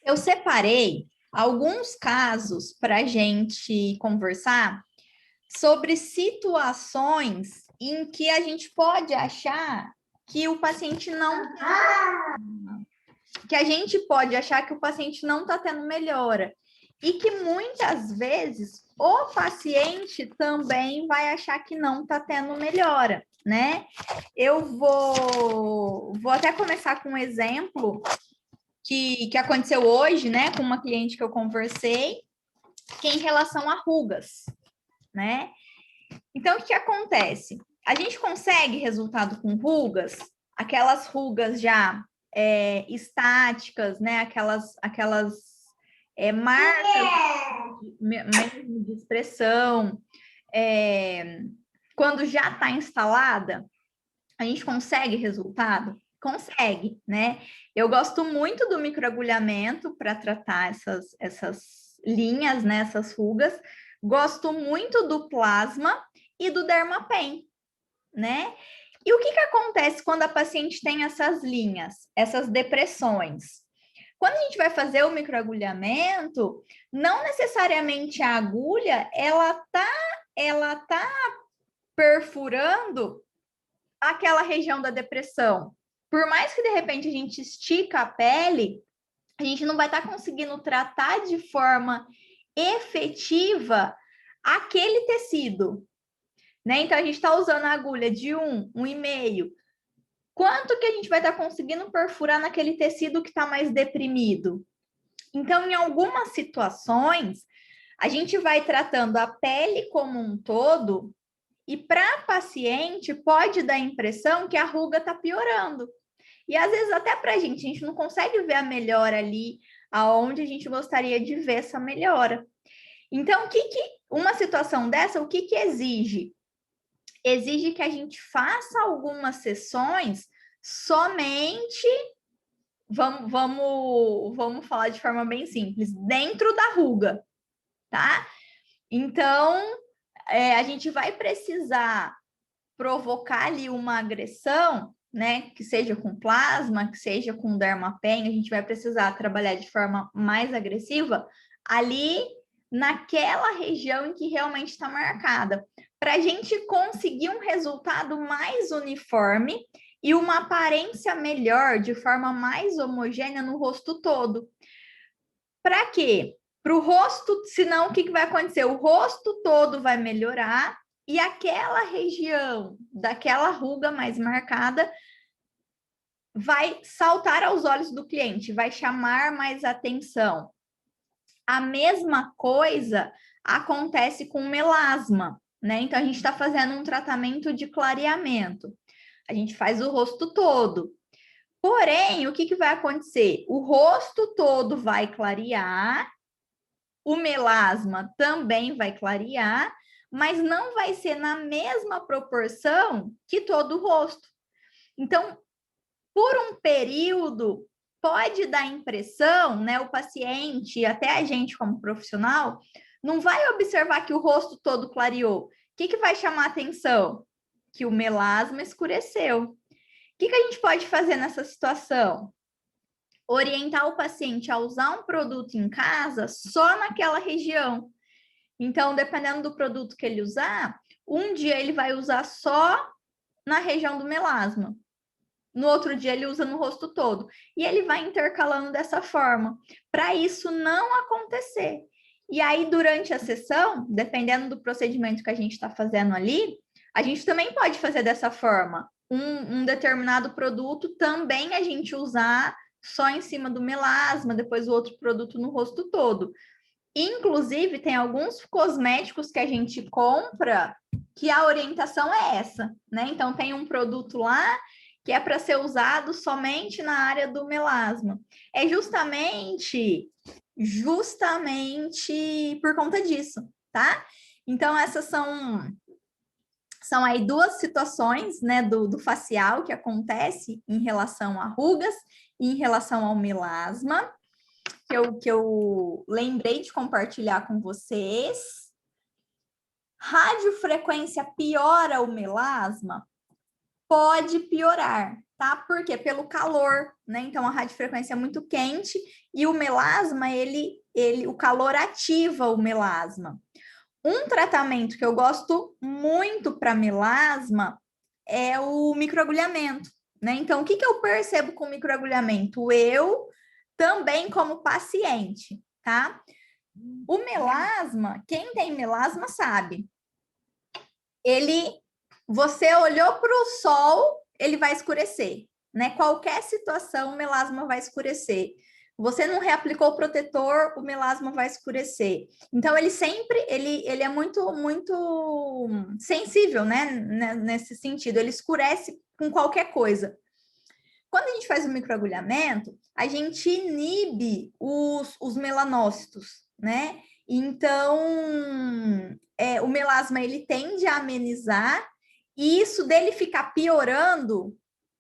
Eu separei alguns casos para a gente conversar sobre situações em que a gente pode achar que o paciente não que a gente pode achar que o paciente não está tendo melhora e que muitas vezes o paciente também vai achar que não está tendo melhora, né? Eu vou até começar com um exemplo que aconteceu hoje, né, com uma cliente que eu conversei, que é em relação a rugas, né? Então, o que acontece? A gente consegue resultado com rugas, aquelas rugas já estáticas, né? Aquelas marcas mesmo de expressão, quando já está instalada, a gente consegue resultado? Consegue, né? Eu gosto muito do microagulhamento para tratar essas linhas, né? Essas rugas. Gosto muito do plasma e do Dermapen, né? E o que acontece quando a paciente tem essas linhas, essas depressões? Quando a gente vai fazer o microagulhamento, não necessariamente a agulha, ela tá perfurando aquela região da depressão. Por mais que de repente a gente estica a pele, a gente não vai estar conseguindo tratar de forma efetiva aquele tecido, né? Então a gente está usando a agulha de 1,5. Quanto que a gente vai estar conseguindo perfurar naquele tecido que está mais deprimido? Então, em algumas situações, a gente vai tratando a pele como um todo. E para a paciente, pode dar a impressão que a ruga está piorando. E às vezes, até para a gente não consegue ver a melhora ali, aonde a gente gostaria de ver essa melhora. Então, uma situação dessa, o que exige? Exige que a gente faça algumas sessões somente, vamos falar de forma bem simples, dentro da ruga, tá? Então, a gente vai precisar provocar ali uma agressão, né, que seja com plasma, que seja com Dermapen, a gente vai precisar trabalhar de forma mais agressiva ali naquela região em que realmente está marcada, para a gente conseguir um resultado mais uniforme e uma aparência melhor, de forma mais homogênea no rosto todo. Para quê? Para o rosto, senão o que vai acontecer? O rosto todo vai melhorar e aquela região daquela ruga mais marcada vai saltar aos olhos do cliente, vai chamar mais atenção. A mesma coisa acontece com melasma, né? Então a gente está fazendo um tratamento de clareamento. A gente faz o rosto todo. Porém, o que vai acontecer? O rosto todo vai clarear, o melasma também vai clarear, mas não vai ser na mesma proporção que todo o rosto. Então, por um período, pode dar impressão, né? O paciente, até a gente como profissional, não vai observar que o rosto todo clareou. O que vai chamar atenção? Que o melasma escureceu. O que a gente pode fazer nessa situação? Orientar o paciente a usar um produto em casa só naquela região. Então, dependendo do produto que ele usar, um dia ele vai usar só na região do melasma. No outro dia ele usa no rosto todo. E ele vai intercalando dessa forma, para isso não acontecer. E aí, durante a sessão, dependendo do procedimento que a gente está fazendo ali, a gente também pode fazer dessa forma. Um determinado produto também a gente usar só em cima do melasma, depois o outro produto no rosto todo. Inclusive, tem alguns cosméticos que a gente compra que a orientação é essa, né? Então, tem um produto lá que é para ser usado somente na área do melasma. É justamente por conta disso, tá? Então, essas são aí duas situações, né, do facial que acontece em relação a rugas e em relação ao melasma, que eu lembrei de compartilhar com vocês. Radiofrequência piora o melasma? Pode piorar, tá? Por quê? Pelo calor, né? Então, a radiofrequência é muito quente e o melasma, o calor ativa o melasma. Um tratamento que eu gosto muito para melasma é o microagulhamento, né? Então, o que eu percebo com o microagulhamento? Eu também como paciente, tá? O melasma, quem tem melasma sabe, você olhou para o sol, ele vai escurecer, né? Qualquer situação, o melasma vai escurecer. Você não reaplicou o protetor, o melasma vai escurecer. Então, ele é muito sensível, né? Nesse sentido, ele escurece com qualquer coisa. Quando a gente faz o microagulhamento, a gente inibe os melanócitos, né? Então, o melasma, ele tende a amenizar, e isso dele ficar piorando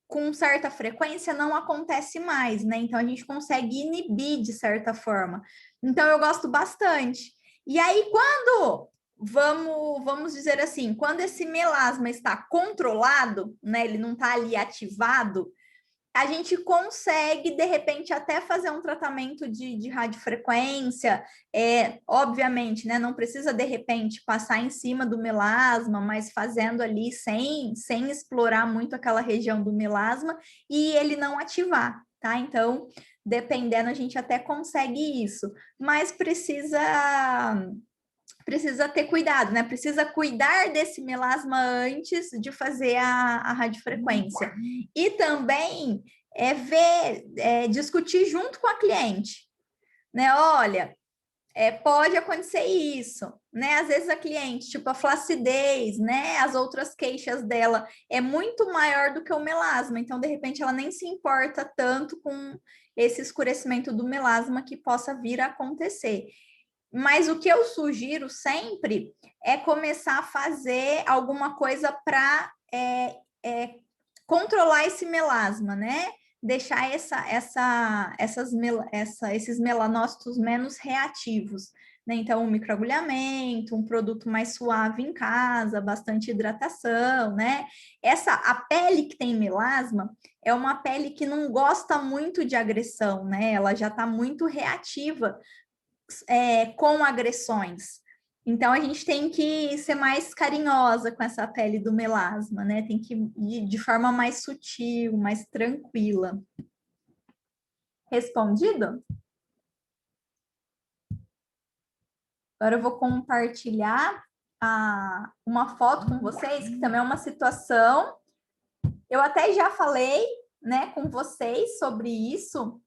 com certa frequência não acontece mais, né? Então, a gente consegue inibir de certa forma. Então, eu gosto bastante. E aí, vamos dizer assim, quando esse melasma está controlado, né? Ele não está ali ativado, a gente consegue, de repente, até fazer um tratamento de radiofrequência, obviamente, né? Não precisa, de repente, passar em cima do melasma, mas fazendo ali sem explorar muito aquela região do melasma e ele não ativar, tá? Então, dependendo, a gente até consegue isso, mas precisa ter cuidado, né? Precisa cuidar desse melasma antes de fazer a radiofrequência. E também discutir junto com a cliente, né? Olha, pode acontecer isso, né? Às vezes a cliente, tipo a flacidez, né? As outras queixas dela é muito maior do que o melasma, então de repente ela nem se importa tanto com esse escurecimento do melasma que possa vir a acontecer. Mas o que eu sugiro sempre é começar a fazer alguma coisa para controlar esse melasma, né? Deixar esses melanócitos menos reativos, né? Então, um microagulhamento, um produto mais suave em casa, bastante hidratação, né? A pele que tem melasma é uma pele que não gosta muito de agressão, né? Ela já está muito reativa com agressões. Então, a gente tem que ser mais carinhosa com essa pele do melasma, né? Tem que ir de forma mais sutil, mais tranquila. Respondido? Agora eu vou compartilhar uma foto com vocês, que também é uma situação. Eu até já falei, né, com vocês sobre isso.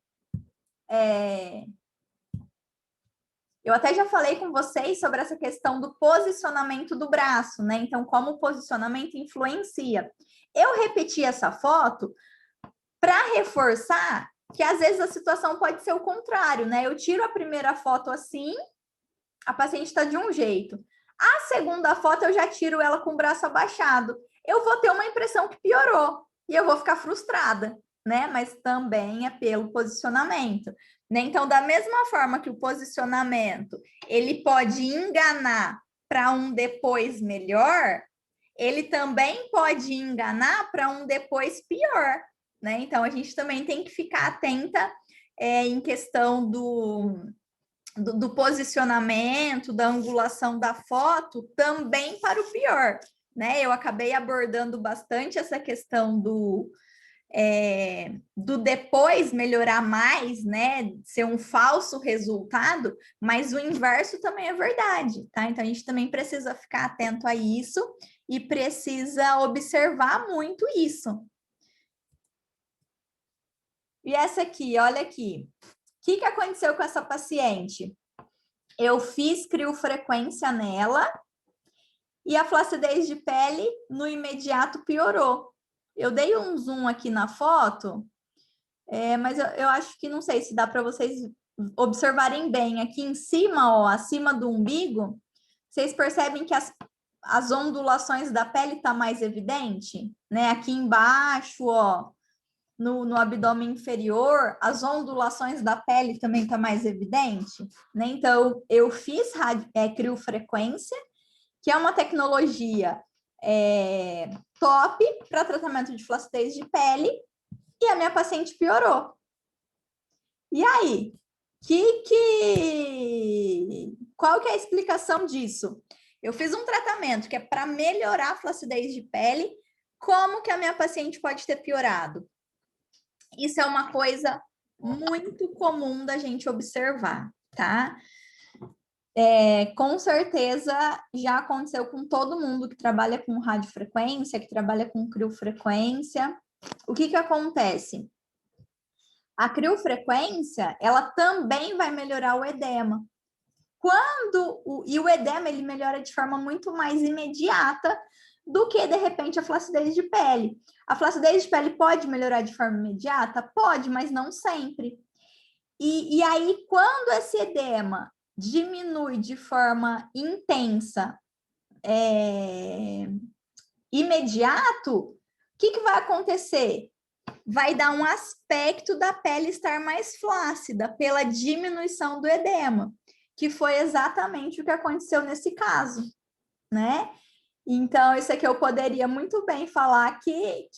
Eu até já falei com vocês sobre essa questão do posicionamento do braço, né? Então, como o posicionamento influencia. Eu repeti essa foto para reforçar que às vezes a situação pode ser o contrário, né? Eu tiro a primeira foto assim, a paciente está de um jeito. A segunda foto eu já tiro ela com o braço abaixado. Eu vou ter uma impressão que piorou e eu vou ficar frustrada, né? Mas também é pelo posicionamento, né? Então, da mesma forma que o posicionamento ele pode enganar para um depois melhor, ele também pode enganar para um depois pior, né? Então, a gente também tem que ficar atenta em questão do posicionamento, da angulação da foto, também para o pior, né? Eu acabei abordando bastante essa questão do depois melhorar mais, né? Ser um falso resultado, mas o inverso também é verdade, tá? Então a gente também precisa ficar atento a isso e precisa observar muito isso. E essa aqui, olha aqui. O que aconteceu com essa paciente? Eu fiz criofrequência nela e a flacidez de pele no imediato piorou. Eu dei um zoom aqui na foto, mas eu acho que não sei se dá para vocês observarem bem. Aqui em cima, ó, acima do umbigo, vocês percebem que as ondulações da pele tá mais evidente, né? Aqui embaixo, ó, no abdômen inferior, as ondulações da pele também tá mais evidente, né? Então, eu fiz criofrequência, que é uma tecnologia top para tratamento de flacidez de pele, e a minha paciente piorou. E aí? Qual que é a explicação disso? Eu fiz um tratamento que é para melhorar a flacidez de pele. Como que a minha paciente pode ter piorado? Isso é uma coisa muito comum da gente observar, tá? Com certeza já aconteceu com todo mundo que trabalha com radiofrequência, que trabalha com criofrequência. O que acontece? A criofrequência, ela também vai melhorar o edema. E o edema, ele melhora de forma muito mais imediata do que, de repente, a flacidez de pele. A flacidez de pele pode melhorar de forma imediata? Pode, mas não sempre. E aí, quando esse edema diminui de forma intensa, imediato, o que vai acontecer? Vai dar um aspecto da pele estar mais flácida pela diminuição do edema, que foi exatamente o que aconteceu nesse caso, né? Então, isso aqui eu poderia muito bem falar que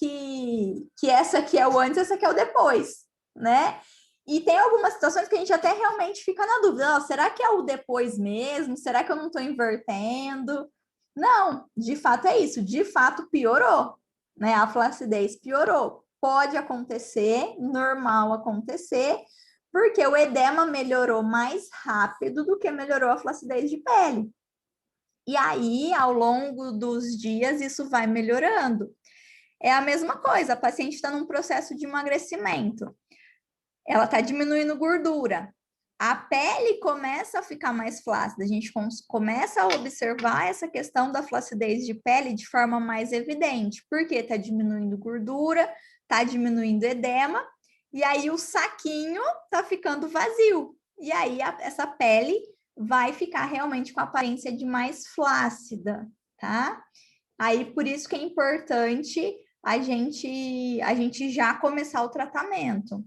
essa aqui é o antes, essa aqui é o depois, né? E tem algumas situações que a gente até realmente fica na dúvida, será que é o depois mesmo? Será que eu não estou invertendo? Não, de fato é isso, de fato piorou, né? A flacidez piorou. Pode acontecer, normal acontecer, porque o edema melhorou mais rápido do que melhorou a flacidez de pele. E aí, ao longo dos dias, isso vai melhorando. É a mesma coisa, a paciente está num processo de emagrecimento, ela está diminuindo gordura. A pele começa a ficar mais flácida, a gente começa a observar essa questão da flacidez de pele de forma mais evidente, porque está diminuindo gordura, está diminuindo edema, e aí o saquinho está ficando vazio. E aí essa pele vai ficar realmente com a aparência de mais flácida, tá? Aí por isso que é importante a gente já começar o tratamento.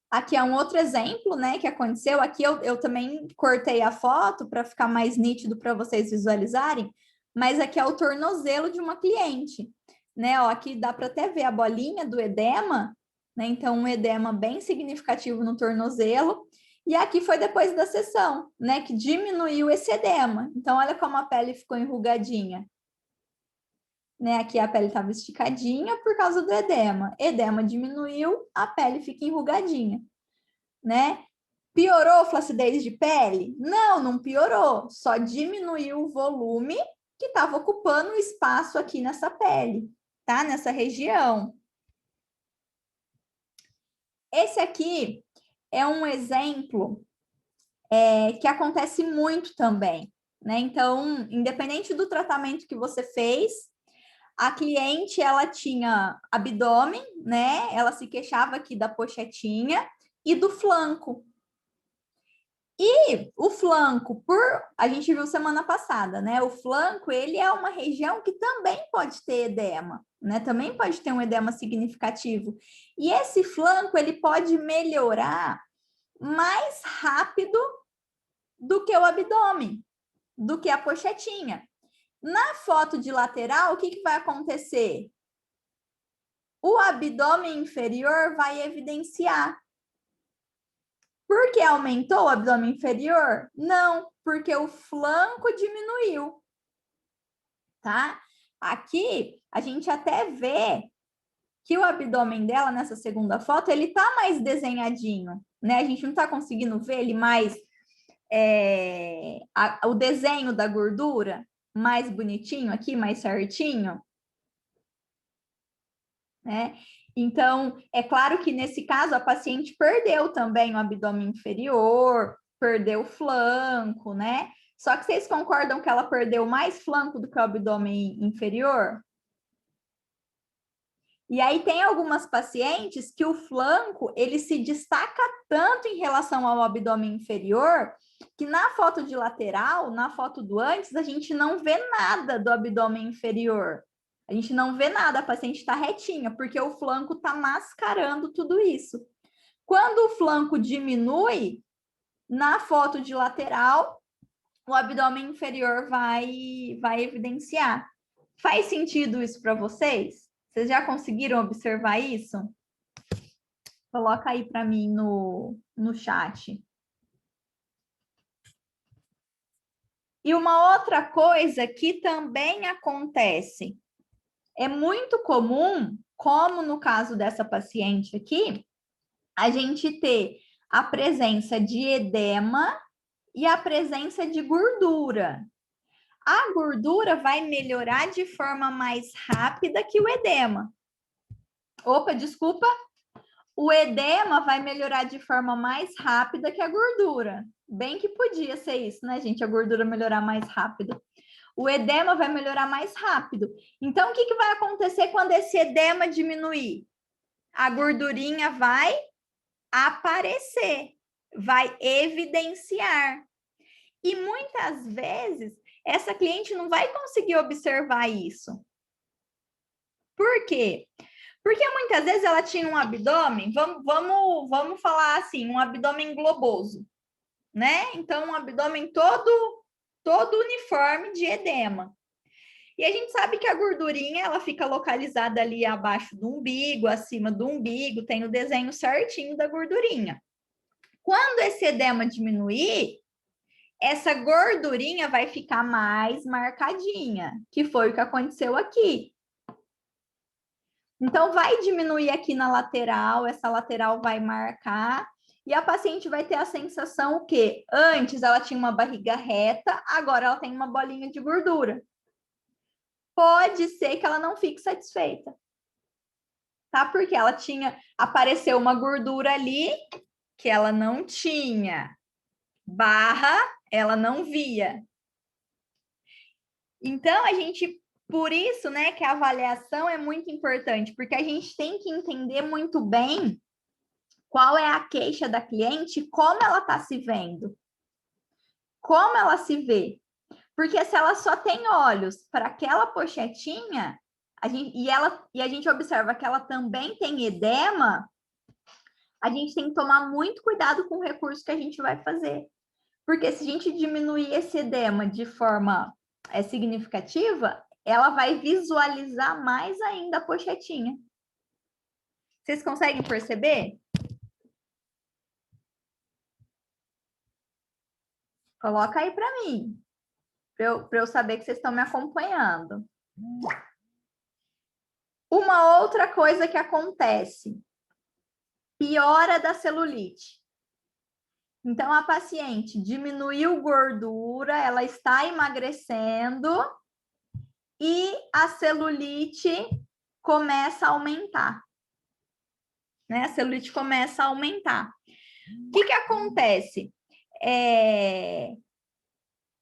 Aqui é um outro exemplo, né, que aconteceu. Aqui eu também cortei a foto para ficar mais nítido para vocês visualizarem, mas aqui é o tornozelo de uma cliente, né? Ó, aqui dá para até ver a bolinha do edema, né? Então, um edema bem significativo no tornozelo. E aqui foi depois da sessão, né, que diminuiu esse edema. Então, olha como a pele ficou enrugadinha. Né? Aqui a pele estava esticadinha por causa do edema. Edema diminuiu, a pele fica enrugadinha, né? Piorou a flacidez de pele? Não, não piorou, só diminuiu o volume que estava ocupando o espaço aqui nessa pele, tá? Nessa região. Esse aqui é um exemplo que acontece muito também, né? Então, independente do tratamento que você fez, a cliente, ela tinha abdômen, né? Ela se queixava aqui da pochetinha e do flanco. E o flanco, a gente viu semana passada, né? O flanco, ele é uma região que também pode ter edema, né? Também pode ter um edema significativo. E esse flanco, ele pode melhorar mais rápido do que o abdômen, do que a pochetinha. Na foto de lateral, o que vai acontecer? O abdômen inferior vai evidenciar. Por que aumentou o abdômen inferior? Não, porque o flanco diminuiu, tá? Aqui, a gente até vê que o abdômen dela, nessa segunda foto, ele tá mais desenhadinho, né? A gente não tá conseguindo ver ele mais, o desenho da gordura mais bonitinho aqui, mais certinho, né? Então, é claro que nesse caso a paciente perdeu também o abdômen inferior, perdeu o flanco, né? Só que vocês concordam que ela perdeu mais flanco do que o abdômen inferior? E aí tem algumas pacientes que o flanco, ele se destaca tanto em relação ao abdômen inferior, que na foto de lateral, na foto do antes, a gente não vê nada do abdômen inferior. A gente não vê nada, a paciente está retinha, porque o flanco está mascarando tudo isso. Quando o flanco diminui, na foto de lateral, o abdômen inferior vai evidenciar. Faz sentido isso para vocês? Vocês já conseguiram observar isso? Coloca aí para mim no chat. E uma outra coisa que também acontece, é muito comum, como no caso dessa paciente aqui, a gente ter a presença de edema e a presença de gordura. A gordura vai melhorar de forma mais rápida que o edema. Opa, desculpa. O edema vai melhorar de forma mais rápida que a gordura. Bem que podia ser isso, né, gente? A gordura melhorar mais rápido. O edema vai melhorar mais rápido. Então, o que vai acontecer quando esse edema diminuir? A gordurinha vai aparecer, vai evidenciar. E muitas vezes, essa cliente não vai conseguir observar isso. Por quê? Porque muitas vezes ela tinha um abdômen, vamos falar assim, um abdômen globoso, né? Então, um abdômen todo uniforme de edema. E a gente sabe que a gordurinha, ela fica localizada ali abaixo do umbigo, acima do umbigo, tem o desenho certinho da gordurinha. Quando esse edema diminuir, essa gordurinha vai ficar mais marcadinha, que foi o que aconteceu aqui. Então, vai diminuir aqui na lateral, essa lateral vai marcar, e a paciente vai ter a sensação o quê? Antes ela tinha uma barriga reta, agora ela tem uma bolinha de gordura. Pode ser que ela não fique satisfeita, tá? Porque ela apareceu uma gordura ali que ela não tinha, barra, ela não via. Então, por isso, né, que a avaliação é muito importante, porque a gente tem que entender muito bem qual é a queixa da cliente, como ela está se vendo, como ela se vê. Porque se ela só tem olhos para aquela pochetinha, e a gente observa que ela também tem edema, a gente tem que tomar muito cuidado com o recurso que a gente vai fazer. Porque se a gente diminuir esse edema de forma significativa, ela vai visualizar mais ainda a pochetinha. Vocês conseguem perceber? Coloca aí para mim, para eu saber que vocês estão me acompanhando. Uma outra coisa que acontece, piora da celulite. Então, a paciente diminuiu gordura, ela está emagrecendo e a celulite começa a aumentar. Né? A celulite começa a aumentar. O que acontece?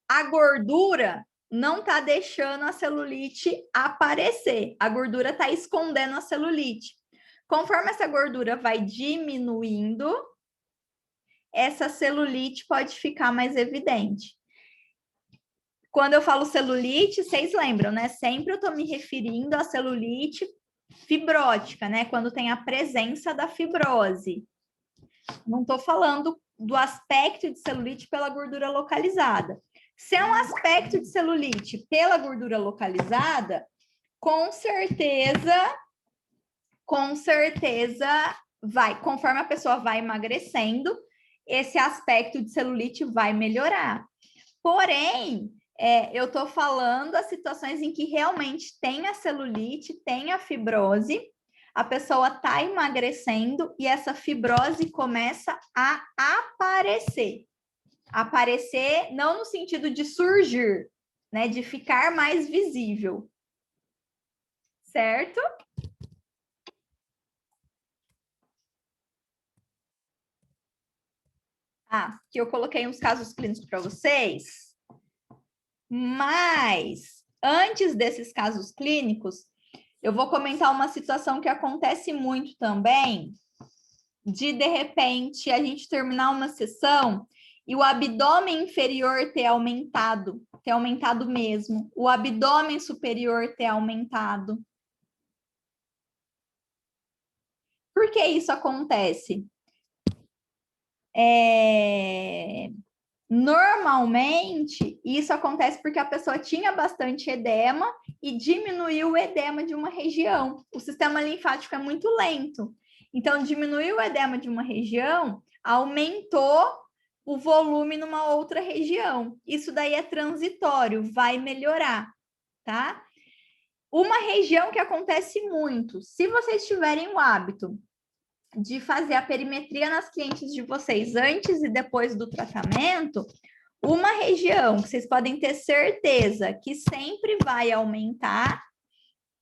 A gordura não está deixando a celulite aparecer. A gordura está escondendo a celulite. Conforme essa gordura vai diminuindo, essa celulite pode ficar mais evidente. Quando eu falo celulite, vocês lembram, né? Sempre eu estou me referindo à celulite fibrótica, né? Quando tem a presença da fibrose. Não estou falando do aspecto de celulite pela gordura localizada. Se é um aspecto de celulite pela gordura localizada, com certeza vai, conforme a pessoa vai emagrecendo, esse aspecto de celulite vai melhorar. Porém, eu estou falando as situações em que realmente tem a celulite, tem a fibrose, a pessoa está emagrecendo e essa fibrose começa a aparecer. Aparecer não no sentido de surgir, né? De ficar mais visível. Certo? Que eu coloquei uns casos clínicos para vocês. Mas, antes desses casos clínicos, eu vou comentar uma situação que acontece muito também, de repente, a gente terminar uma sessão e o abdômen inferior ter aumentado mesmo, o abdômen superior ter aumentado. Por que isso acontece? Normalmente, isso acontece porque a pessoa tinha bastante edema e diminuiu o edema de uma região. O sistema linfático é muito lento. Então, diminuiu o edema de uma região, aumentou o volume numa outra região. Isso daí é transitório, vai melhorar, tá? Uma região que acontece muito, se vocês tiverem o hábito de fazer a perimetria nas clientes de vocês antes e depois do tratamento, uma região que vocês podem ter certeza que sempre vai aumentar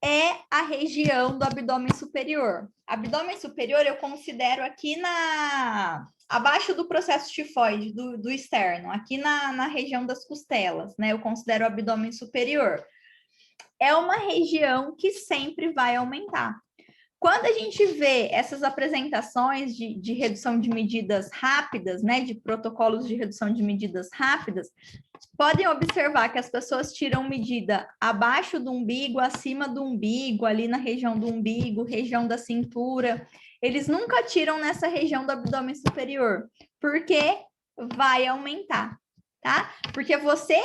é a região do abdômen superior. Abdômen superior eu considero aqui abaixo do processo tifoide, do externo, aqui na região das costelas, né? Eu considero o abdômen superior. É uma região que sempre vai aumentar. Quando a gente vê essas apresentações de redução de medidas rápidas, né, de protocolos de redução de medidas rápidas, podem observar que as pessoas tiram medida abaixo do umbigo, acima do umbigo, ali na região do umbigo, região da cintura. Eles nunca tiram nessa região do abdômen superior, porque vai aumentar, tá? Porque você,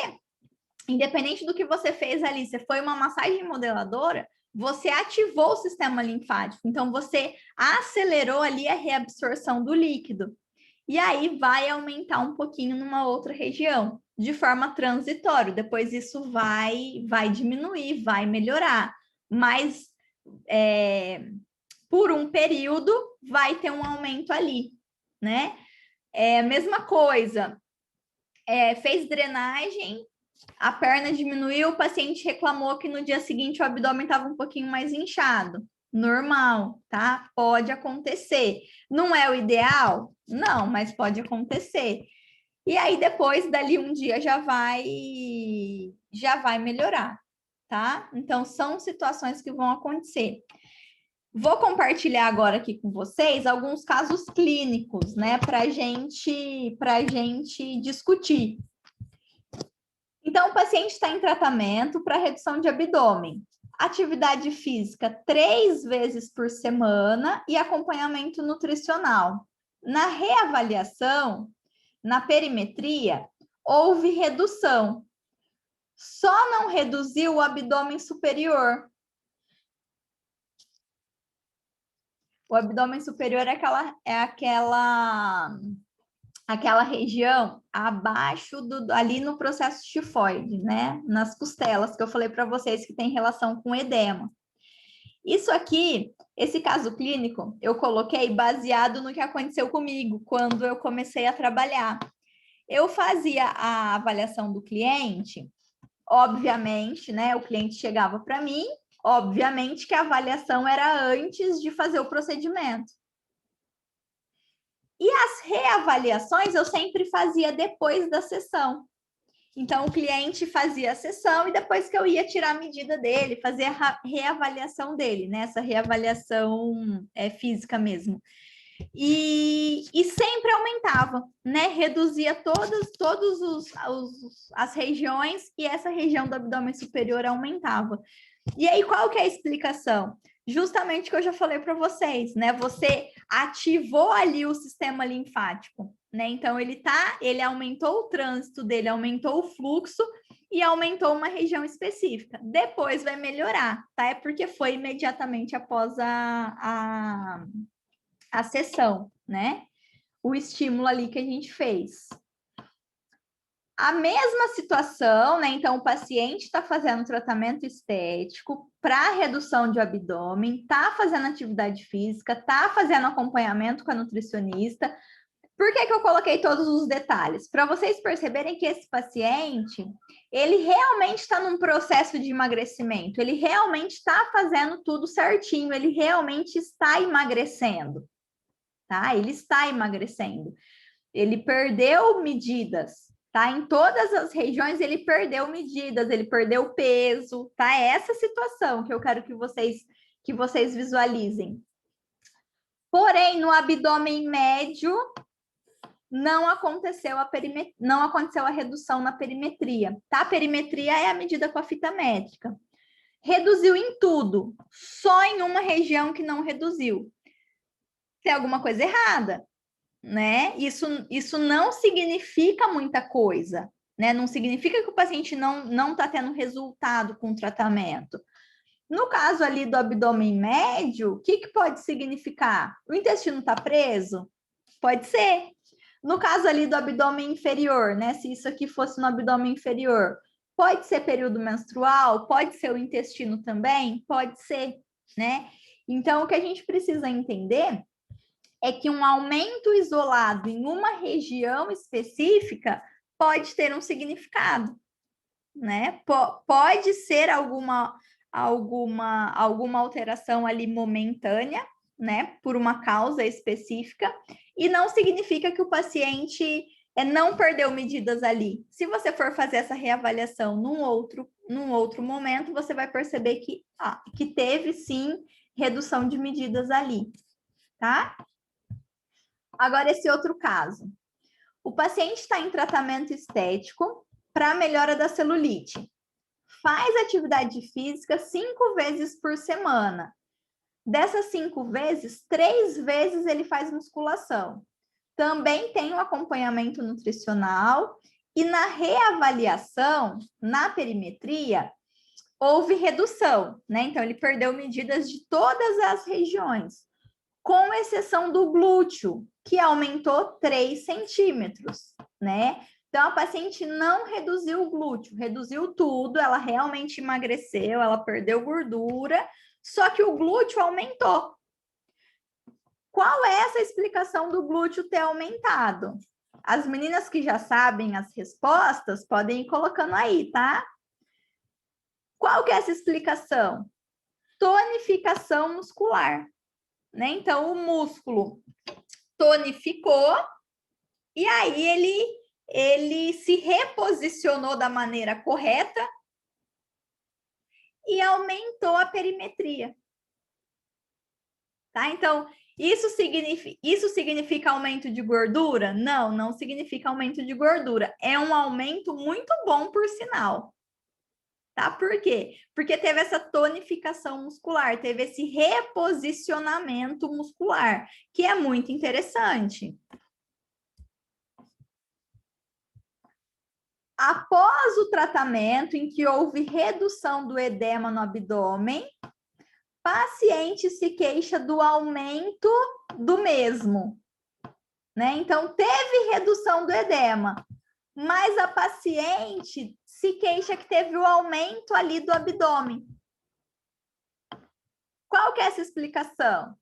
independente do que você fez ali, você foi uma massagem modeladora, você ativou o sistema linfático, então você acelerou ali a reabsorção do líquido. E aí vai aumentar um pouquinho numa outra região, de forma transitória. Depois isso vai diminuir, vai melhorar. Mas por um período vai ter um aumento ali, né? Mesma coisa, fez drenagem, a perna diminuiu, o paciente reclamou que no dia seguinte o abdômen estava um pouquinho mais inchado. Normal, tá? Pode acontecer. Não é o ideal? Não, mas pode acontecer. E aí depois, dali um dia, já vai melhorar, tá? Então, são situações que vão acontecer. Vou compartilhar agora aqui com vocês alguns casos clínicos, né? Pra gente discutir. Então, o paciente está em tratamento para redução de abdômen. Atividade física 3 vezes por semana e acompanhamento nutricional. Na reavaliação, na perimetria, houve redução. Só não reduziu o abdômen superior. O abdômen superior é aquela região abaixo ali no processo tifoide, né? Nas costelas, que eu falei para vocês que tem relação com edema. Isso aqui, esse caso clínico, eu coloquei baseado no que aconteceu comigo quando eu comecei a trabalhar. Eu fazia a avaliação do cliente, obviamente, né? O cliente chegava para mim, obviamente que a avaliação era antes de fazer o procedimento. E as reavaliações eu sempre fazia depois da sessão. Então, o cliente fazia a sessão e depois que eu ia tirar a medida dele, fazer a reavaliação dele, né? Essa reavaliação física mesmo. E sempre aumentava, né? Reduzia todas as regiões e essa região do abdômen superior aumentava. E aí, qual que é a explicação? Justamente o que eu já falei para vocês, né? Você ativou ali o sistema linfático, né? Então, ele aumentou o trânsito dele, aumentou o fluxo e aumentou uma região específica. Depois vai melhorar, tá? É porque foi imediatamente após a sessão, né? O estímulo ali que a gente fez. A mesma situação, né? Então, o paciente está fazendo tratamento estético para redução de abdômen, está fazendo atividade física, está fazendo acompanhamento com a nutricionista. Por que eu coloquei todos os detalhes? Para vocês perceberem que esse paciente, ele realmente está num processo de emagrecimento, ele realmente está fazendo tudo certinho, ele realmente está emagrecendo, tá? Ele está emagrecendo. Ele perdeu medidas. Tá? Em todas as regiões ele perdeu medidas, ele perdeu peso, tá? É essa situação que eu quero que vocês visualizem. Porém, no abdômen médio não aconteceu a redução na perimetria, tá? A perimetria é a medida com a fita métrica. Reduziu em tudo, só em uma região que não reduziu. Tem alguma coisa errada? né? Isso não significa muita coisa, né? Não significa que o paciente não está tendo resultado com o tratamento. No caso ali do abdômen médio, o que pode significar? O intestino está preso? Pode ser. No caso ali do abdômen inferior, né? Se isso aqui fosse no abdômen inferior, pode ser período menstrual? Pode ser o intestino também? Pode ser, né? Então, o que a gente precisa entender é que um aumento isolado em uma região específica pode ter um significado, né? Pode ser alguma alteração ali momentânea, né? Por uma causa específica, e não significa que o paciente não perdeu medidas ali. Se você for fazer essa reavaliação num outro momento, você vai perceber que teve sim redução de medidas ali, tá? Agora, esse outro caso. O paciente está em tratamento estético para melhora da celulite. Faz atividade física 5 vezes por semana. Dessas 5 vezes, 3 vezes ele faz musculação. Também tem um acompanhamento nutricional e na reavaliação, na perimetria, houve redução, né? Então, ele perdeu medidas de todas as regiões, com exceção do glúteo, que aumentou 3 centímetros, né? Então, a paciente não reduziu o glúteo, reduziu tudo, ela realmente emagreceu, ela perdeu gordura, só que o glúteo aumentou. Qual é essa explicação do glúteo ter aumentado? As meninas que já sabem as respostas podem ir colocando aí, tá? Qual que é essa explicação? Tonificação muscular, né? Então, o músculo tonificou e aí ele se reposicionou da maneira correta e aumentou a perimetria. Tá? Então, isso significa aumento de gordura? Não, não significa aumento de gordura. É um aumento muito bom, por sinal. Tá? Por quê? Porque teve essa tonificação muscular, teve esse reposicionamento muscular, que é muito interessante. Após o tratamento, em que houve redução do edema no abdômen, paciente se queixa do aumento do mesmo, né? Então, teve redução do edema, mas a paciente se queixa que teve o aumento ali do abdômen. Qual que é essa explicação?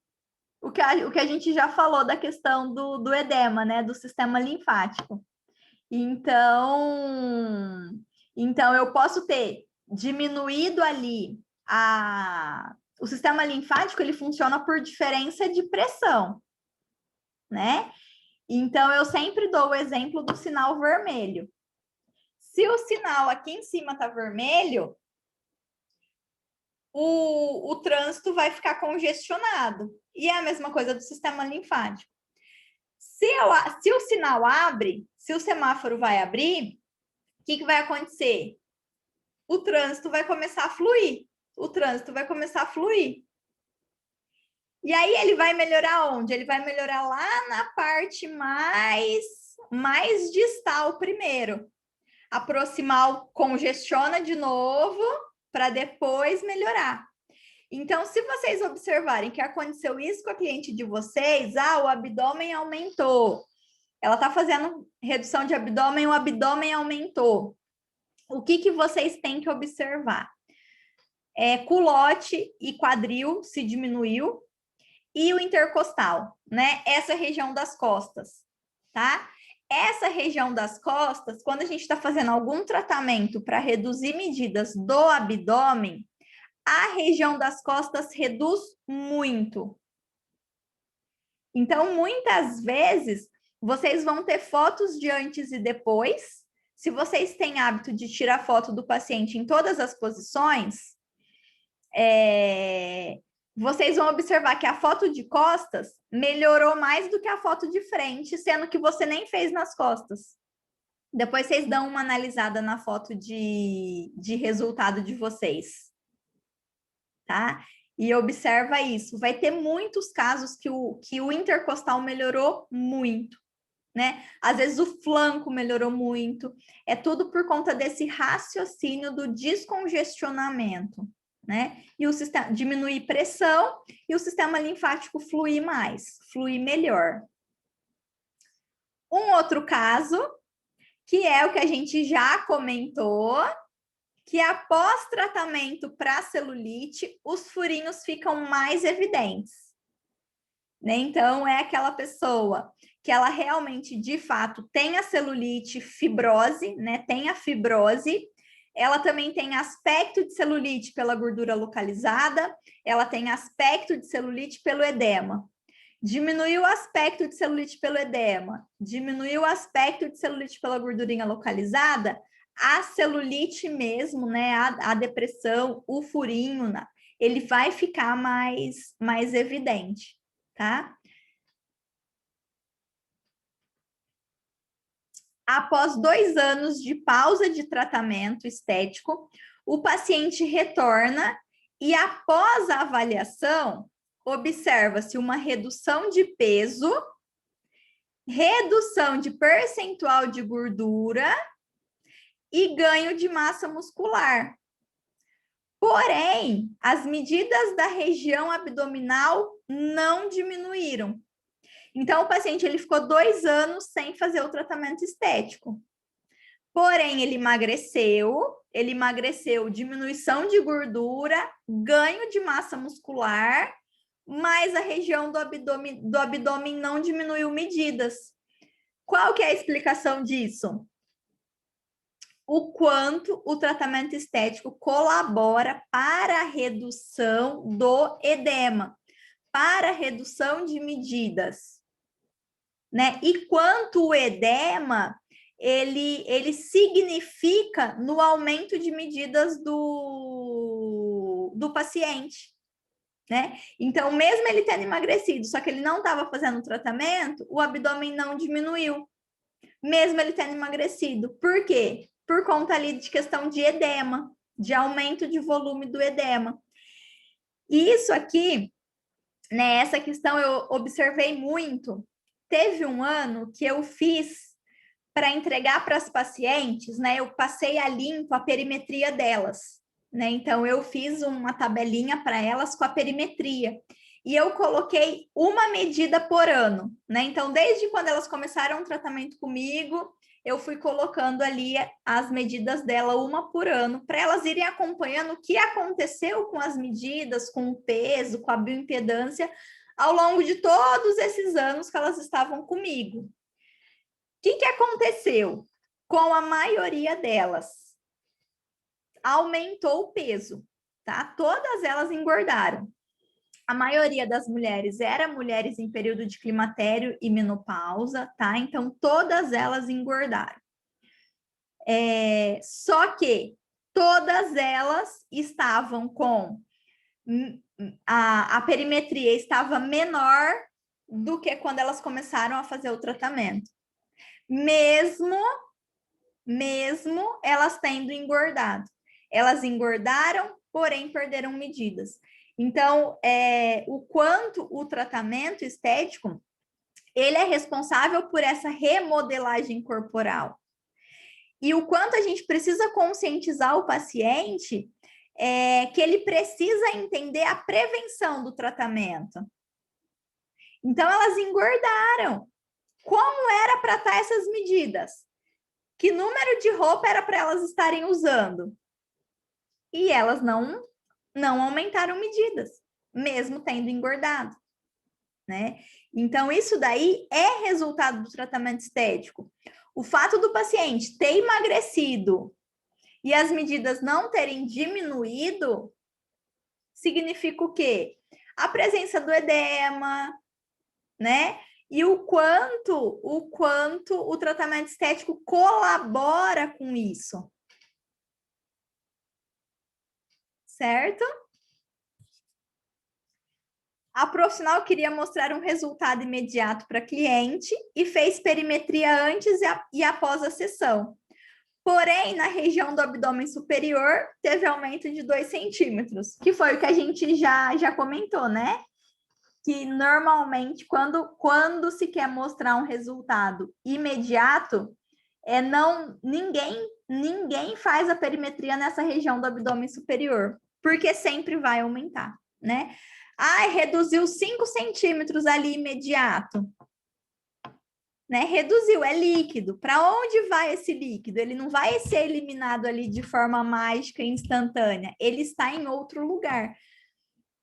O que a gente já falou da questão do edema, né? Do sistema linfático. Então eu posso ter diminuído ali o sistema linfático, ele funciona por diferença de pressão, né? Então, eu sempre dou o exemplo do sinal vermelho. Se o sinal aqui em cima está vermelho, o trânsito vai ficar congestionado. E é a mesma coisa do sistema linfático. Se o sinal abre, se o semáforo vai abrir, o que vai acontecer? O trânsito vai começar a fluir. O trânsito vai começar a fluir. E aí ele vai melhorar onde? Ele vai melhorar lá na parte mais distal primeiro. A proximal congestiona de novo para depois melhorar. Então, se vocês observarem que aconteceu isso com a cliente de vocês, o abdômen aumentou. Ela está fazendo redução de abdômen, o abdômen aumentou. O que vocês têm que observar? Culote e quadril se diminuiu e o intercostal, né? Essa região das costas, tá? Essa região das costas, quando a gente está fazendo algum tratamento para reduzir medidas do abdômen, a região das costas reduz muito. Então, muitas vezes, vocês vão ter fotos de antes e depois. Se vocês têm hábito de tirar foto do paciente em todas as posições, vocês vão observar que a foto de costas melhorou mais do que a foto de frente, sendo que você nem fez nas costas. Depois vocês dão uma analisada na foto de resultado de vocês, tá? E observa isso, vai ter muitos casos que o intercostal melhorou muito, né? Às vezes o flanco melhorou muito, é tudo por conta desse raciocínio do descongestionamento, né? E o sistema diminuir pressão e o sistema linfático fluir mais, fluir melhor. Um outro caso, que é o que a gente já comentou, que após tratamento para celulite, os furinhos ficam mais evidentes, né? Então, é aquela pessoa que ela realmente, de fato, tem a celulite, fibrose, né? Tem a fibrose, ela também tem aspecto de celulite pela gordura localizada, ela tem aspecto de celulite pelo edema. Diminuiu o aspecto de celulite pelo edema, diminuiu o aspecto de celulite pela gordurinha localizada, a celulite mesmo, né, a depressão, o furinho, ele vai ficar mais evidente, tá? Após 2 anos de pausa de tratamento estético, o paciente retorna e após a avaliação, observa-se uma redução de peso, redução de percentual de gordura e ganho de massa muscular. Porém, as medidas da região abdominal não diminuíram. Então, o paciente ele ficou 2 anos sem fazer o tratamento estético. Porém, ele emagreceu, diminuição de gordura, ganho de massa muscular, mas a região do abdômen não diminuiu medidas. Qual que é a explicação disso? O quanto o tratamento estético colabora para a redução do edema, para a redução de medidas, né? E quanto o edema, ele significa no aumento de medidas do paciente, né? Então, mesmo ele tendo emagrecido, só que ele não estava fazendo tratamento, o abdômen não diminuiu, mesmo ele tendo emagrecido. Por quê? Por conta ali de questão de edema, de aumento de volume do edema. E isso aqui, né, essa questão eu observei muito. Teve um ano que eu fiz para entregar para as pacientes, né? Eu passei a limpo a perimetria delas, né? Então eu fiz uma tabelinha para elas com a perimetria. E eu coloquei uma medida por ano, né? Então, desde quando elas começaram o tratamento comigo, eu fui colocando ali as medidas dela uma por ano, para elas irem acompanhando o que aconteceu com as medidas, com o peso, com a bioimpedância, ao longo de todos esses anos que elas estavam comigo. O que aconteceu com a maioria delas? Aumentou o peso, tá? Todas elas engordaram. A maioria das mulheres era mulheres em período de climatério e menopausa, tá? Então, todas elas engordaram. Só que todas elas estavam com... A perimetria estava menor do que quando elas começaram a fazer o tratamento. Mesmo elas tendo engordado. Elas engordaram, porém perderam medidas. Então, o quanto o tratamento estético, ele é responsável por essa remodelagem corporal. E o quanto a gente precisa conscientizar o paciente que ele precisa entender a prevenção do tratamento. Então, elas engordaram. Como era para estar essas medidas? Que número de roupa era para elas estarem usando? E elas não aumentaram medidas, mesmo tendo engordado, né? Então, isso daí é resultado do tratamento estético. O fato do paciente ter emagrecido e as medidas não terem diminuído, significa o quê? A presença do edema, né? E o quanto o tratamento estético colabora com isso. Certo? A profissional queria mostrar um resultado imediato para a cliente e fez perimetria antes e após a sessão. Porém, na região do abdômen superior, teve aumento de 2 centímetros, que foi o que a gente já comentou, né? Que normalmente, quando se quer mostrar um resultado imediato, ninguém faz a perimetria nessa região do abdômen superior, porque sempre vai aumentar, né? Ah, reduziu 5 centímetros ali imediato. Né? Reduziu, é líquido. Para onde vai esse líquido? Ele não vai ser eliminado ali de forma mágica e instantânea. Ele está em outro lugar.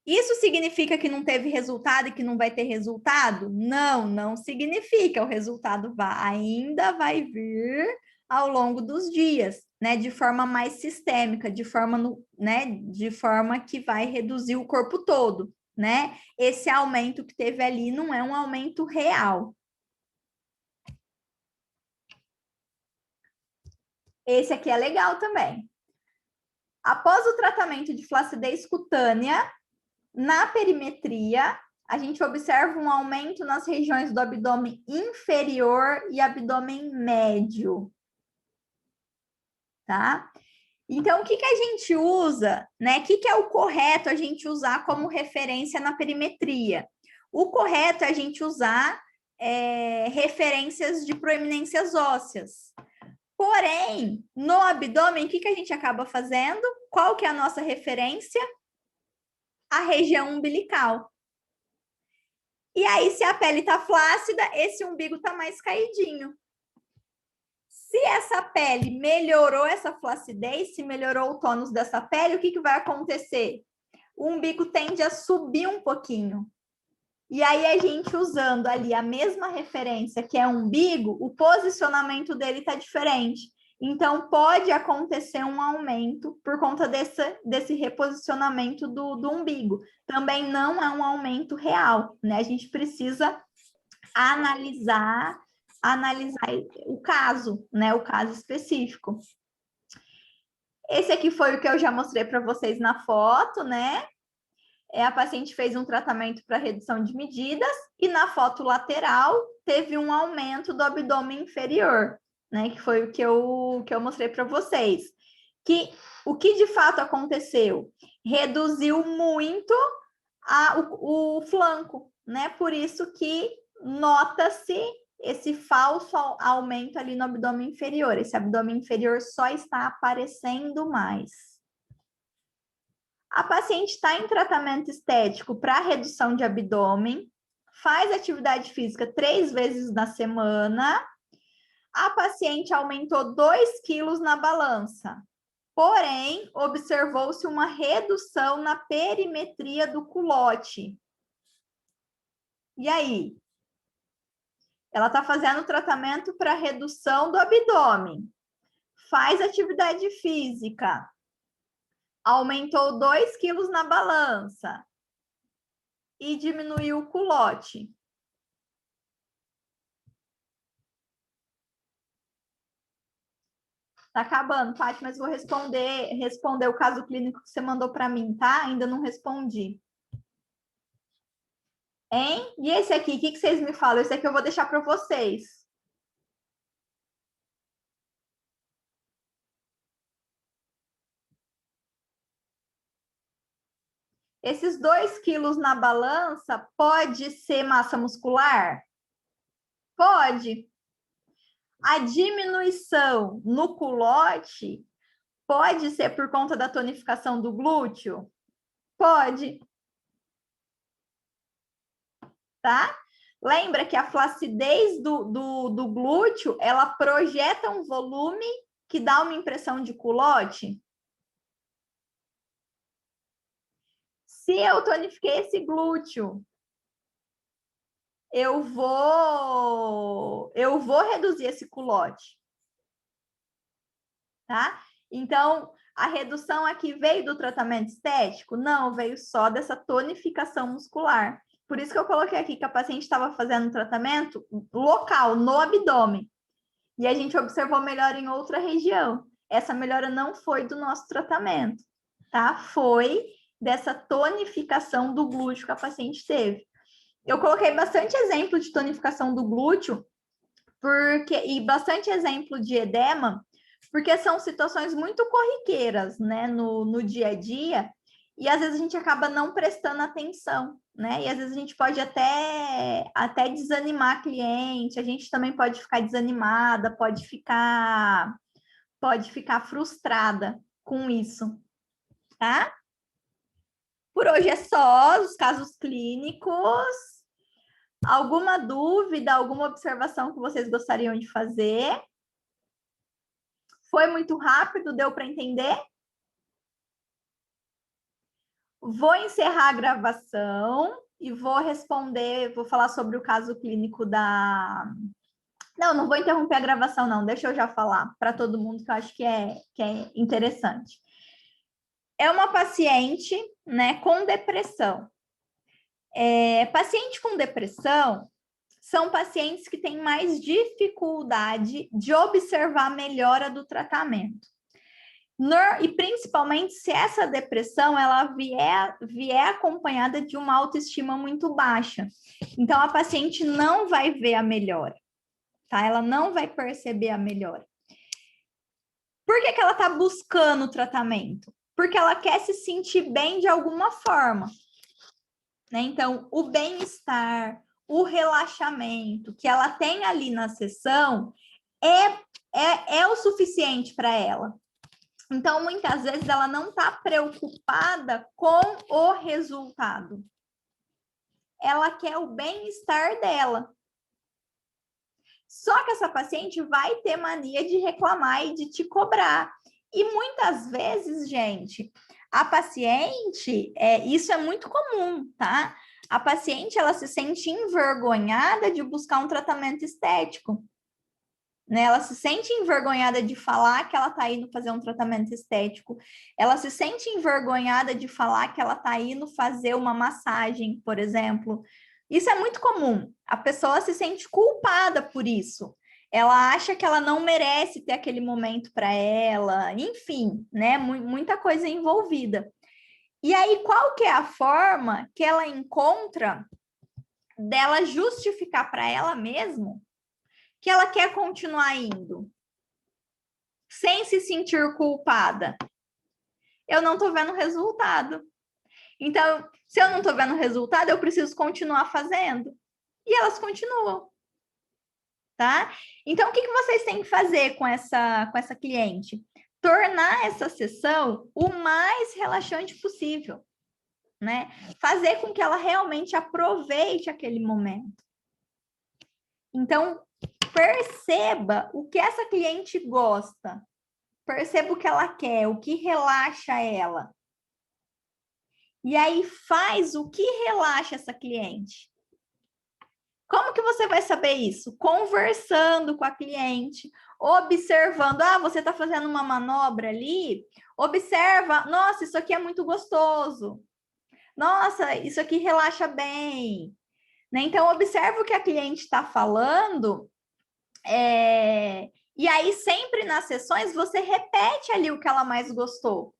Isso significa que não teve resultado e que não vai ter resultado? Não, não significa. O resultado ainda vai vir ao longo dos dias, né? De forma mais sistêmica, de forma que vai reduzir o corpo todo, né? Esse aumento que teve ali não é um aumento real. Esse aqui é legal também. Após o tratamento de flacidez cutânea, na perimetria, a gente observa um aumento nas regiões do abdômen inferior e abdômen médio. Tá? Então, o que a gente usa, né? O que é o correto a gente usar como referência na perimetria? O correto é a gente usar referências de proeminências ósseas. Porém, no abdômen, o que a gente acaba fazendo? Qual que é a nossa referência? A região umbilical. E aí, se a pele está flácida, esse umbigo está mais caidinho. Se essa pele melhorou essa flacidez, se melhorou o tônus dessa pele, o que vai acontecer? O umbigo tende a subir um pouquinho. E aí, a gente usando ali a mesma referência, que é o umbigo, o posicionamento dele está diferente. Então, pode acontecer um aumento por conta desse reposicionamento do umbigo. Também não é um aumento real, né? A gente precisa analisar o caso, né? O caso específico. Esse aqui foi o que eu já mostrei para vocês na foto, né? A paciente fez um tratamento para redução de medidas e na foto lateral teve um aumento do abdômen inferior, né? Que foi o que eu mostrei para vocês. O que de fato aconteceu? Reduziu muito o flanco, né? Por isso que nota-se esse falso aumento ali no abdômen inferior. Esse abdômen inferior só está aparecendo mais. A paciente está em tratamento estético para redução de abdômen, faz atividade física 3 vezes na semana. A paciente aumentou 2 quilos na balança. Porém, observou-se uma redução na perimetria do culote. E aí? Ela está fazendo tratamento para redução do abdômen. Faz atividade física. Aumentou 2 quilos na balança. E diminuiu o culote. Tá acabando, Paty, mas vou responder o caso clínico que você mandou para mim, tá? Ainda não respondi. Hein? E esse aqui, o que vocês me falam? Esse aqui eu vou deixar para vocês. Esses 2 quilos na balança pode ser massa muscular? Pode. A diminuição no culote pode ser por conta da tonificação do glúteo? Pode. Tá? Lembra que a flacidez do glúteo, ela projeta um volume que dá uma impressão de culote? Se eu tonifiquei esse glúteo, eu vou reduzir esse culote. Tá? Então, a redução aqui veio do tratamento estético? Não, veio só dessa tonificação muscular. Por isso que eu coloquei aqui que a paciente estava fazendo um tratamento local, no abdômen. E a gente observou melhora em outra região. Essa melhora não foi do nosso tratamento, tá? Foi dessa tonificação do glúteo que a paciente teve. Eu coloquei bastante exemplo de tonificação do glúteo e bastante exemplo de edema, porque são situações muito corriqueiras, né, no dia a dia, e às vezes a gente acaba não prestando atenção, né? E às vezes a gente pode até desanimar a cliente, a gente também pode ficar desanimada, pode ficar frustrada com isso, tá? Por hoje é só os casos clínicos. Alguma dúvida, alguma observação que vocês gostariam de fazer? Foi muito rápido, deu para entender? Vou encerrar a gravação e vou responder, vou falar sobre o caso clínico da... Não vou interromper a gravação, não. Deixa eu já falar para todo mundo que eu acho que é interessante. É uma paciente, né, com depressão. Paciente com depressão são pacientes que têm mais dificuldade de observar a melhora do tratamento. E principalmente se essa depressão ela vier acompanhada de uma autoestima muito baixa. Então, a paciente não vai ver a melhora, tá? Ela não vai perceber a melhora. Por que ela está buscando o tratamento? Porque ela quer se sentir bem de alguma forma, né? Então, o bem-estar, o relaxamento que ela tem ali na sessão é o suficiente para ela. Então, muitas vezes, ela não está preocupada com o resultado. Ela quer o bem-estar dela. Só que essa paciente vai ter mania de reclamar e de te cobrar. E muitas vezes, gente, a paciente, isso é muito comum, tá? A paciente, ela se sente envergonhada de buscar um tratamento estético. Né? Ela se sente envergonhada de falar que ela está indo fazer um tratamento estético. Ela se sente envergonhada de falar que ela está indo fazer uma massagem, por exemplo. Isso é muito comum. A pessoa se sente culpada por isso. Ela acha que ela não merece ter aquele momento para ela. Enfim, né? Muita coisa envolvida. E aí, qual que é a forma que ela encontra dela justificar para ela mesma que ela quer continuar indo, sem se sentir culpada? Eu não estou vendo resultado. Então, se eu não estou vendo resultado, eu preciso continuar fazendo. E elas continuam, tá? Então, o que vocês têm que fazer com essa cliente? Tornar essa sessão o mais relaxante possível, né? Fazer com que ela realmente aproveite aquele momento. Então, perceba o que essa cliente gosta. Perceba o que ela quer, o que relaxa ela. E aí faz o que relaxa essa cliente. Como que você vai saber isso? Conversando com a cliente, observando. Ah, você está fazendo uma manobra ali? Observa. Nossa, isso aqui é muito gostoso. Nossa, isso aqui relaxa bem. Né? Então, observa o que a cliente está falando. E aí, sempre nas sessões, você repete ali o que ela mais gostou.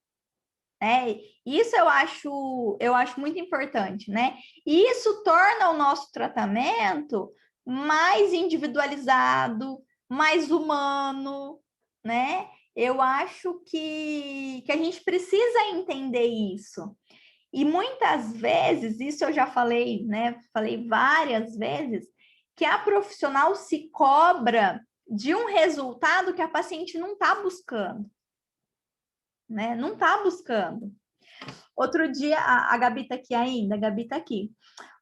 Isso eu acho muito importante, né? E isso torna o nosso tratamento mais individualizado, mais humano, né? Eu acho que a gente precisa entender isso. E muitas vezes, isso eu já falei, né? Falei várias vezes, que a profissional se cobra de um resultado que a paciente não está buscando, né? Não está buscando. Outro dia, a Gabi está aqui ainda, a Gabi está aqui.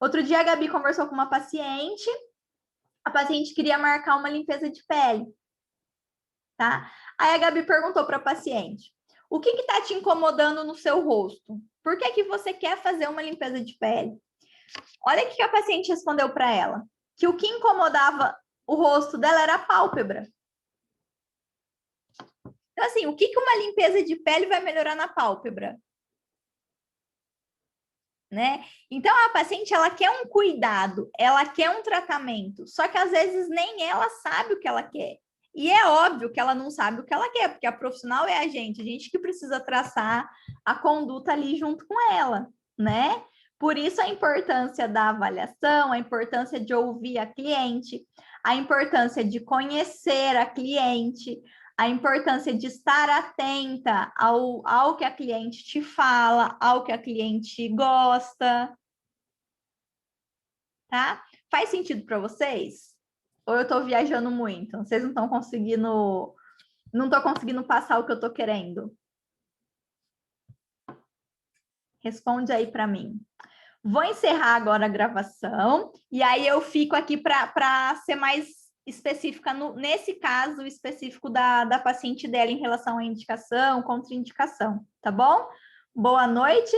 Outro dia, a Gabi conversou com uma paciente, a paciente queria marcar uma limpeza de pele, tá? Aí a Gabi perguntou para a paciente, o que está te incomodando no seu rosto? Por que você quer fazer uma limpeza de pele? Olha o que a paciente respondeu para ela, que o que incomodava o rosto dela era a pálpebra. Então, assim, o que uma limpeza de pele vai melhorar na pálpebra? Né? Então, a paciente, ela quer um cuidado, ela quer um tratamento, só que às vezes nem ela sabe o que ela quer. E é óbvio que ela não sabe o que ela quer, porque a profissional é a gente que precisa traçar a conduta ali junto com ela, né? Por isso a importância da avaliação, a importância de ouvir a cliente, a importância de conhecer a cliente, a importância de estar atenta ao que a cliente te fala, ao que a cliente gosta, tá? Faz sentido para vocês? Ou eu estou viajando muito? Vocês não estão conseguindo, não estou conseguindo passar o que eu estou querendo? Responde aí para mim. Vou encerrar agora a gravação e aí eu fico aqui para ser mais específica nesse caso específico da paciente dela em relação à indicação, contraindicação, tá bom? Boa noite,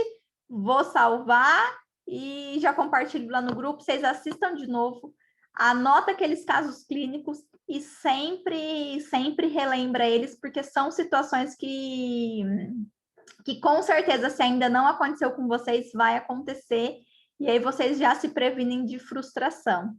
vou salvar e já compartilho lá no grupo, vocês assistam de novo, anota aqueles casos clínicos e sempre relembra eles, porque são situações que com certeza, se ainda não aconteceu com vocês, vai acontecer, e aí vocês já se previnem de frustração,